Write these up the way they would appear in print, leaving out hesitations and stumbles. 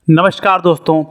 नमस्कार दोस्तों।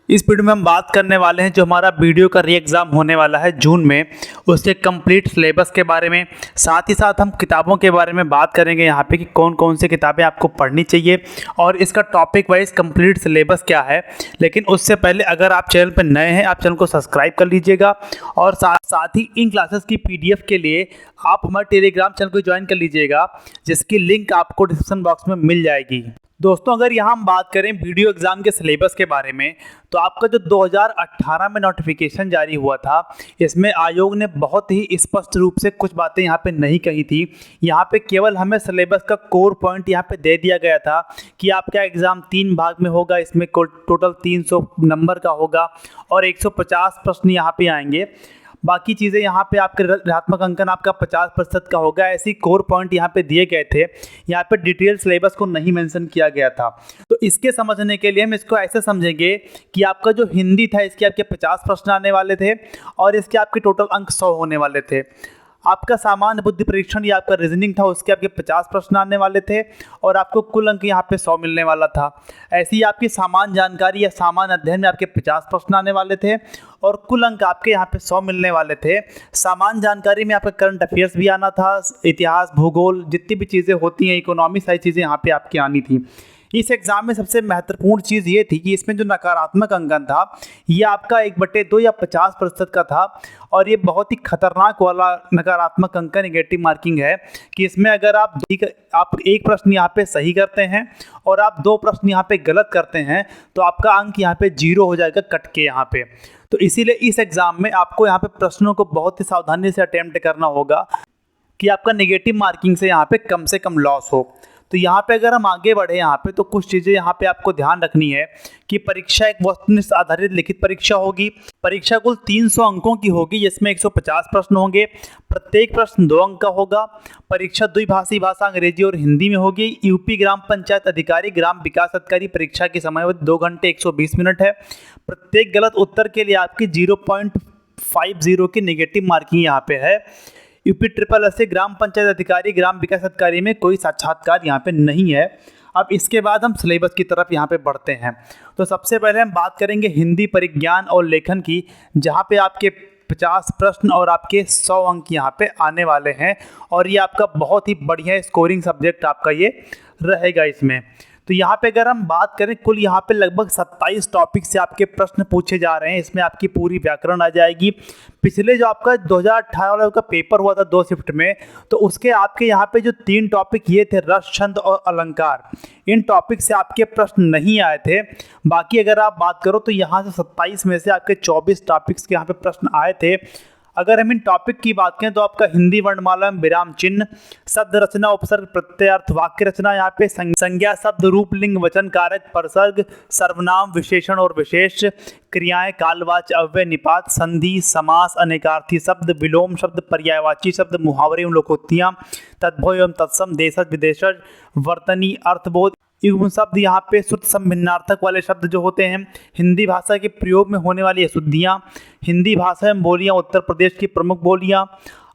इस वीडियो में हम बात करने वाले हैं जो हमारा वीडियो का री एग्ज़ाम होने वाला है जून में, उसके कंप्लीट सिलेबस के बारे में। साथ ही साथ हम किताबों के बारे में बात करेंगे यहाँ पे कि कौन कौन सी किताबें आपको पढ़नी चाहिए और इसका टॉपिक वाइज कंप्लीट सिलेबस क्या है। लेकिन उससे पहले अगर आप चैनल पर नए हैं, आप चैनल को सब्सक्राइब कर लीजिएगा और साथ ही इन क्लासेस की PDF के लिए आप हमारे टेलीग्राम चैनल को ज्वाइन कर लीजिएगा, जिसकी लिंक आपको डिस्क्रिप्शन बॉक्स में मिल जाएगी। दोस्तों, अगर यहाँ हम बात करें वीडियो एग्ज़ाम के सिलेबस के बारे में, तो आपका जो 2018 में नोटिफिकेशन जारी हुआ था, इसमें आयोग ने बहुत ही स्पष्ट रूप से कुछ बातें यहाँ पे नहीं कही थी। यहाँ पे केवल हमें सिलेबस का कोर पॉइंट यहाँ पे दे दिया गया था कि आपका एग्ज़ाम 3 भाग में होगा, इसमें टोटल 300 नंबर का होगा और 150 प्रश्न यहाँ पे आएंगे। बाकी चीज़ें यहाँ पे आपके ऋणात्मक अंकन आपका 50% का होगा। ऐसी कोर पॉइंट यहाँ पे दिए गए थे। यहाँ पे डिटेल सिलेबस को नहीं मेंशन किया गया था। तो इसके समझने के लिए हम इसको ऐसे समझेंगे कि आपका जो हिंदी था, इसके आपके 50 प्रश्न आने वाले थे और इसके आपके टोटल अंक 100 होने वाले थे। आपका सामान्य बुद्धि परीक्षण या आपका रीजनिंग था, उसके आपके 50 प्रश्न आने वाले थे और आपको कुल अंक यहाँ पे 100 मिलने वाला था। ऐसे ही आपकी सामान्य जानकारी या सामान्य अध्ययन में आपके 50 प्रश्न आने वाले थे और कुल अंक आपके यहाँ पे 100 मिलने वाले थे। सामान्य जानकारी में आपका करंट अफेयर्स भी आना था, इतिहास, भूगोल, जितनी भी चीज़ें होती हैं, इकोनॉमी, सारी चीज़ें यहाँ पे आपकी आनी थी। इस एग्ज़ाम में सबसे महत्वपूर्ण चीज़ ये थी कि इसमें जो नकारात्मक अंकन था, ये आपका 1/2 या 50% का था और ये बहुत ही खतरनाक वाला नकारात्मक अंकन नेगेटिव मार्किंग है कि इसमें अगर आप एक प्रश्न यहाँ पे सही करते हैं और आप 2 प्रश्न यहाँ पे गलत करते हैं तो आपका अंक यहाँ पे 0 हो जाएगा कट के यहाँ पे। तो इसीलिए इस एग्ज़ाम में आपको यहाँ पे प्रश्नों को बहुत ही सावधानी से अटेम्प्ट करना होगा कि आपका नेगेटिव मार्किंग से यहाँ पे कम लॉस हो। तो यहाँ पे अगर हम आगे बढ़े यहाँ पे, तो कुछ चीज़ें यहाँ पे आपको ध्यान रखनी है कि परीक्षा एक वस्तुनिष्ठ आधारित लिखित परीक्षा होगी। परीक्षा कुल 300 अंकों की होगी, जिसमें 150 प्रश्न होंगे। प्रत्येक प्रश्न 2 अंक का होगा। परीक्षा द्विभाषी भाषा अंग्रेजी और हिंदी में होगी। यूपी ग्राम पंचायत अधिकारी, ग्राम विकास अधिकारी परीक्षा की समयावधि 2 घंटे 120 मिनट है। प्रत्येक गलत उत्तर के लिए आपकी 0.50 की नेगेटिव मार्किंग यहाँ पे है। यूपी SSS ग्राम पंचायत अधिकारी, ग्राम विकास अधिकारी में कोई साक्षात्कार यहाँ पे नहीं है। अब इसके बाद हम सिलेबस की तरफ यहाँ पे बढ़ते हैं। तो सबसे पहले हम बात करेंगे हिंदी परिज्ञान और लेखन की, जहाँ पे आपके 50 प्रश्न और आपके 100 अंक यहाँ पे आने वाले हैं और ये आपका बहुत ही बढ़िया स्कोरिंग सब्जेक्ट आपका ये रहेगा इसमें। तो यहाँ पे अगर हम बात करें, कुल यहाँ पे लगभग 27 टॉपिक से आपके प्रश्न पूछे जा रहे हैं। इसमें आपकी पूरी व्याकरण आ जाएगी। पिछले जो आपका 2018 वाला का पेपर हुआ था 2 शिफ्ट में, तो उसके आपके यहाँ पे जो 3 टॉपिक ये थे, रस, छंद और अलंकार, इन टॉपिक से आपके प्रश्न नहीं आए थे। बाकी अगर आप बात करो तो यहाँ से 27 में से आपके 24 टॉपिक्स के यहाँ पे प्रश्न आए थे। अगर हम इन टॉपिक की बात करें तो आपका हिंदी वर्णमाला में विराम चिन्ह, शब्द रचना, उपसर्ग, प्रत्ययार्थ, वाक्य रचना, यहाँ पे संज्ञा, शब्द, रूप, लिंग, वचन, कारक, परसर्ग, सर्वनाम, विशेषण और विशेष, क्रियाएं, कालवाच, अव्यय, निपात, संधि, समास, अनेकार्थी शब्द, विलोम शब्द, पर्यायवाची शब्द, मुहावरे एवं लोकोक्तियां, तद्भव एवं तत्सम, देशज, विदेशज, वर्तनी, अर्थबोध, युग्म शब्द, यहाँ पे शुद्ध भिन्नार्थक वाले शब्द जो होते हैं, हिंदी भाषा के प्रयोग में होने वाली अशुद्धियाँ, हिंदी भाषा में बोलियाँ, उत्तर प्रदेश की प्रमुख बोलियाँ,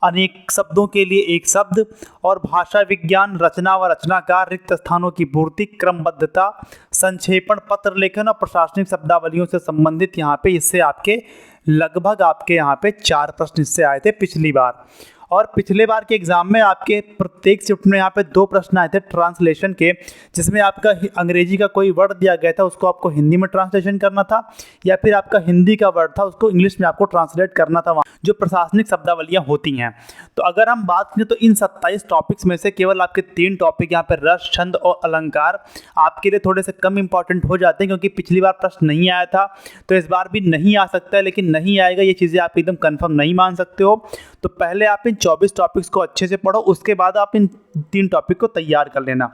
अनेक शब्दों के लिए एक शब्द, और भाषा विज्ञान, रचना व रचनाकार, रिक्त स्थानों की पूर्ति, क्रमबद्धता, संक्षेपण, पत्र लेखन और प्रशासनिक शब्दावलियों से संबंधित यहाँ पे इससे आपके लगभग आपके यहाँ पे 4 प्रश्न इससे आए थे पिछली बार। और पिछले बार के एग्जाम में आपके प्रत्येक शिफ्ट में यहाँ पे 2 प्रश्न आए थे ट्रांसलेशन के, जिसमें आपका अंग्रेजी का कोई वर्ड दिया गया था, उसको आपको हिंदी में ट्रांसलेशन करना था, या फिर आपका हिंदी का वर्ड था, उसको इंग्लिश में आपको ट्रांसलेट करना था, वहाँ जो प्रशासनिक शब्दावलियाँ होती हैं। तो अगर हम बात करें तो इन 27 टॉपिक्स में से केवल आपके 3 टॉपिक यहाँ पे रस, छंद और अलंकार आपके लिए थोड़े से कम इंपॉर्टेंट हो जाते हैं, क्योंकि पिछली बार प्रश्न नहीं आया था, तो इस बार भी नहीं आ सकता है। लेकिन नहीं आएगा ये चीज़ें आप एकदम कन्फर्म नहीं मान सकते हो। तो पहले आप इन 24 टॉपिक्स को अच्छे से पढ़ो, उसके बाद आप इन 3 टॉपिक को तैयार कर लेना।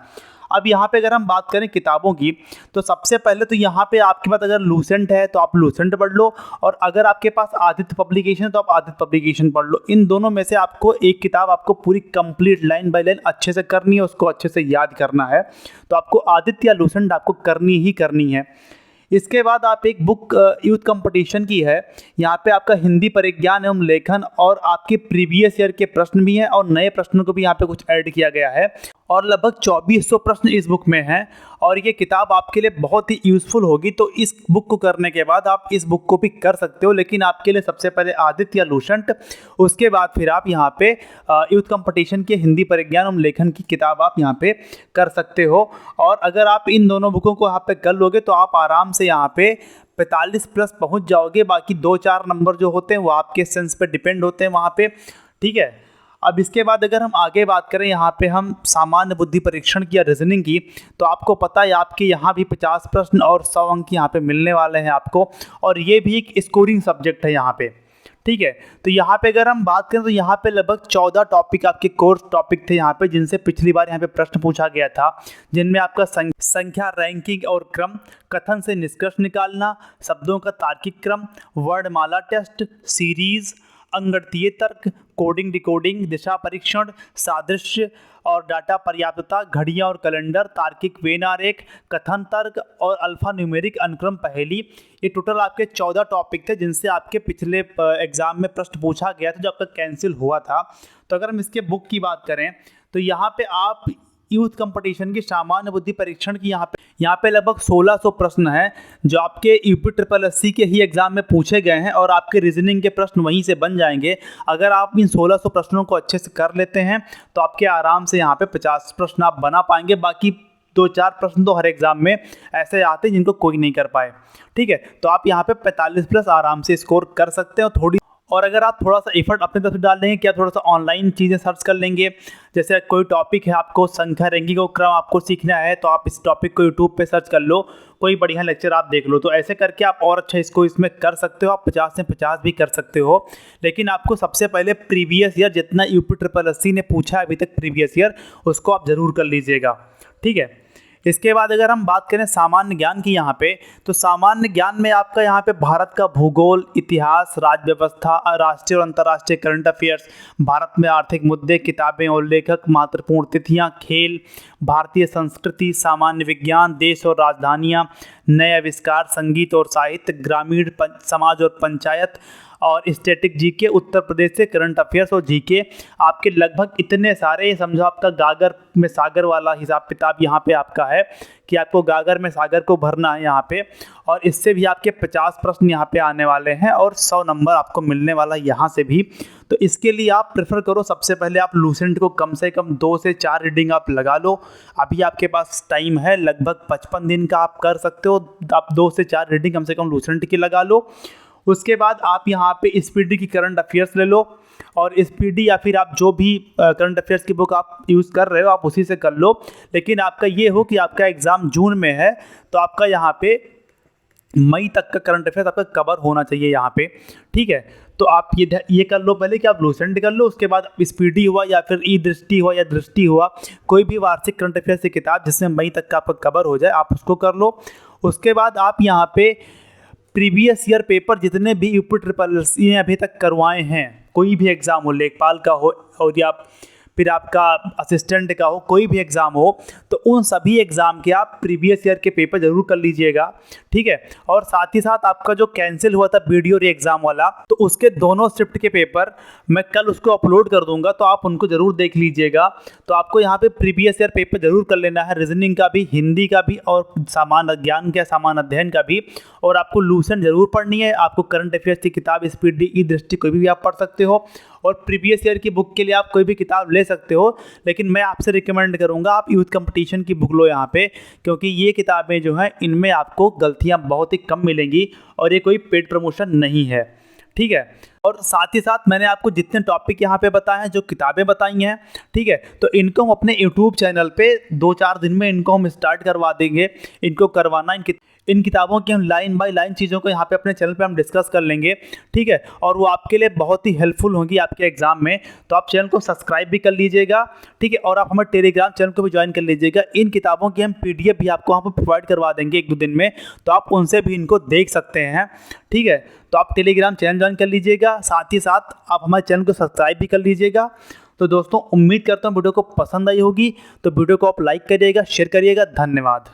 अब यहाँ पे अगर हम बात करें किताबों की, तो सबसे पहले तो यहाँ पे आपके पास अगर लूसेंट है तो आप लूसेंट पढ़ लो, और अगर आपके पास आदित्य पब्लिकेशन है तो आप आदित्य पब्लिकेशन पढ़ लो। इन दोनों में से आपको एक किताब आपको पूरी कंप्लीट लाइन बाय लाइन अच्छे से करनी है, उसको अच्छे से याद करना है। तो आपको आदित्य या लूसेंट आपको करनी ही करनी है। इसके बाद आप एक बुक यूथ कंपटीशन की है, यहाँ पे आपका हिंदी परिज्ञान एवं लेखन और आपके प्रीवियस ईयर के प्रश्न भी हैं और नए प्रश्नों को भी यहाँ पे कुछ ऐड किया गया है। और लगभग 2400 प्रश्न इस बुक में हैं और ये किताब आपके लिए बहुत ही यूज़फुल होगी। तो इस बुक को करने के बाद आप इस बुक को भी कर सकते हो, लेकिन आपके लिए सबसे पहले आदित्य या लूसेंट, उसके बाद फिर आप यहाँ पे यूथ कंपटीशन के हिंदी परिज्ञान एवं लेखन की किताब आप यहाँ पे कर सकते हो। और अगर आप इन दोनों बुकों को यहाँ पे कर लोगे तो आप आराम से यहाँ पे 45 प्लस पहुँच जाओगे। बाकी 2-4 नंबर जो होते हैं वो आपके सेंस पे डिपेंड होते हैं वहाँ पे, ठीक है। अब इसके बाद अगर हम आगे बात करें यहाँ पे हम सामान्य बुद्धि परीक्षण की या रीजनिंग की, तो आपको पता है आपके यहाँ भी 50 प्रश्न और 100 अंक यहाँ पे मिलने वाले हैं आपको, और ये भी एक स्कोरिंग सब्जेक्ट है यहाँ पे, ठीक है। तो यहाँ पे अगर हम बात करें तो यहाँ पे लगभग 14 टॉपिक आपके कोर्स टॉपिक थे यहाँ पे, जिनसे पिछली बार यहाँ पे प्रश्न पूछा गया था, जिनमें आपका संख्या, रैंकिंग और क्रम, कथन से निष्कर्ष निकालना, शब्दों का तार्किक क्रम, वर्णमाला टेस्ट, सीरीज, अंगगणितीय तर्क, कोडिंग डिकोडिंग, दिशा परीक्षण, सादृश्य और डाटा पर्याप्तता, घड़ियां और कैलेंडर, तार्किक वेन आरेख, कथन तर्क और अल्फा न्यूमेरिक अनुक्रम पहेली। ये टोटल आपके 14 टॉपिक थे जिनसे आपके पिछले एग्जाम में प्रश्न पूछा गया था जो आपका कैंसिल हुआ था। तो अगर हम इसके बुक की बात करें तो यहाँ पे आप यूथ कंपटीशन की सामान्य बुद्धि परीक्षण की यहाँ पे लगभग 1600 प्रश्न हैं जो आपके UPSSC के ही एग्जाम में पूछे गए हैं, और आपके रीजनिंग के प्रश्न वहीं से बन जाएंगे। अगर आप इन 1600 प्रश्नों को अच्छे से कर लेते हैं तो आपके आराम से यहाँ पे 50 प्रश्न आप बना पाएंगे। बाकी 2-4 प्रश्न तो हर एग्जाम में ऐसे आते हैं जिनको कोई नहीं कर पाए, ठीक है। तो आप यहाँ पे 45 प्लस आराम से स्कोर कर सकते हैं। और अगर आप थोड़ा सा एफर्ट अपने तरफ से डाल देंगे, क्या थोड़ा सा ऑनलाइन चीज़ें सर्च कर लेंगे, जैसे कोई टॉपिक है आपको संख्या, रैंकिंग और क्रम आपको सीखना है तो आप इस टॉपिक को यूट्यूब पे सर्च कर लो, कोई बढ़िया लेक्चर आप देख लो, तो ऐसे करके आप और अच्छा इसमें कर सकते हो। आप 50 से 50 भी कर सकते हो, लेकिन आपको सबसे पहले प्रीवियस ईयर जितना UPSSC ने पूछा है अभी तक प्रीवियस ईयर, उसको आप ज़रूर कर लीजिएगा, ठीक है। इसके बाद अगर हम बात करें सामान्य ज्ञान की यहाँ पे, तो सामान्य ज्ञान में आपका यहाँ पे भारत का भूगोल, इतिहास, राज्य व्यवस्था, राष्ट्रीय और अंतर्राष्ट्रीय करंट अफेयर्स, भारत में आर्थिक मुद्दे, किताबें और लेखक, महत्वपूर्ण तिथियाँ, खेल, भारतीय संस्कृति, सामान्य विज्ञान, देश और राजधानियाँ, नए आविष्कार, संगीत और साहित्य, ग्रामीण समाज और पंचायत, और स्टैटिक जीके, उत्तर प्रदेश से करंट अफेयर्स और जीके, आपके लगभग इतने सारे, समझो आपका गागर में सागर वाला हिसाब किताब यहाँ पे आपका है कि आपको गागर में सागर को भरना है यहाँ पे, और इससे भी आपके 50 प्रश्न यहाँ पे आने वाले हैं और 100 नंबर आपको मिलने वाला यहाँ से भी। तो इसके लिए आप प्रेफर करो सबसे पहले आप लूसेंट को कम से कम 2 से 4 रीडिंग आप लगा लो। अभी आपके पास टाइम है, लगभग 55 दिन का आप कर सकते हो। आप 2 से 4 रीडिंग कम से कम लूसेंट की लगा लो। उसके बाद आप यहाँ पे स्पीडी की करंट अफेयर्स ले लो, और स्पीडी या फिर आप जो भी करंट अफेयर्स की बुक आप यूज़ कर रहे हो आप उसी से कर लो। लेकिन आपका ये हो कि आपका एग्ज़ाम जून में है तो आपका यहाँ पे मई तक का करंट अफेयर्स आपका कवर होना चाहिए यहाँ पे, ठीक है। तो आप ये कर लो पहले कि आप लूसेंट कर लो, उसके बाद स्पीडी हुआ या फिर ई दृष्टि हुआ या दृष्टि हुआ, कोई भी वार्षिक करंट अफेयर्स की किताब जिसमें मई तक का आपका कवर हो जाए आप उसको कर लो। उसके बाद आप यहाँ पे प्रीवियस ईयर पेपर जितने भी UPSSC ने अभी तक करवाए हैं, कोई भी एग्ज़ाम हो, लेखपाल का हो और या फिर आपका असिस्टेंट का हो, कोई भी एग्ज़ाम हो, तो उन सभी एग्ज़ाम के आप प्रीवियस ईयर के पेपर ज़रूर कर लीजिएगा, ठीक है। और साथ ही साथ आपका जो कैंसिल हुआ था वीडियो एग्ज़ाम वाला, तो उसके दोनों शिफ्ट के पेपर मैं कल उसको अपलोड कर दूंगा, तो आप उनको ज़रूर देख लीजिएगा। तो आपको यहाँ पे प्रीवियस ईयर पेपर ज़रूर कर लेना है, रीजनिंग का भी, हिंदी का भी, और सामान्य ज्ञान का, सामान्य अध्ययन का भी। और आपको लूसेंट ज़रूर पढ़नी है। आपको करंट अफेयर्स की किताब, स्पीडी, ई दृष्टि कोई भी आप पढ़ सकते हो, और प्रीवियस ईयर की बुक के लिए आप कोई भी किताब ले सकते हो। लेकिन मैं आपसे रिकमेंड करूंगा आप यूथ कंपटीशन की बुक लो यहाँ पे, क्योंकि ये किताबें जो हैं इनमें आपको गलतियाँ बहुत ही कम मिलेंगी और ये कोई पेड प्रमोशन नहीं है, ठीक है। और साथ ही साथ मैंने आपको जितने टॉपिक यहाँ पे बताए हैं, जो किताबें बताई हैं, ठीक है, तो इनको हम अपने YouTube चैनल पे 2-4 दिन में इनको हम स्टार्ट करवा देंगे। इनको करवाना, इन किताबों की हम लाइन बाय लाइन चीज़ों को यहाँ पे अपने चैनल पे हम डिस्कस कर लेंगे, ठीक है। और वो आपके लिए बहुत ही हेल्पफुल होंगी आपके एग्जाम में। तो आप चैनल को सब्सक्राइब भी कर लीजिएगा, ठीक है, और आप हमारे टेलीग्राम चैनल को भी ज्वाइन कर लीजिएगा। इन किताबों की हम PDF भी आपको वहाँ पर प्रोवाइड करवा देंगे 1-2 दिन में, तो आप उनसे भी इनको देख सकते हैं, ठीक है। तो आप टेलीग्राम चैनल ज्वाइन कर लीजिएगा, साथ ही साथ आप हमारे चैनल को सब्सक्राइब भी कर लीजिएगा। तो दोस्तों उम्मीद करता हूँ वीडियो को पसंद आई होगी, तो वीडियो को आप लाइक करिएगा, शेयर करिएगा। धन्यवाद।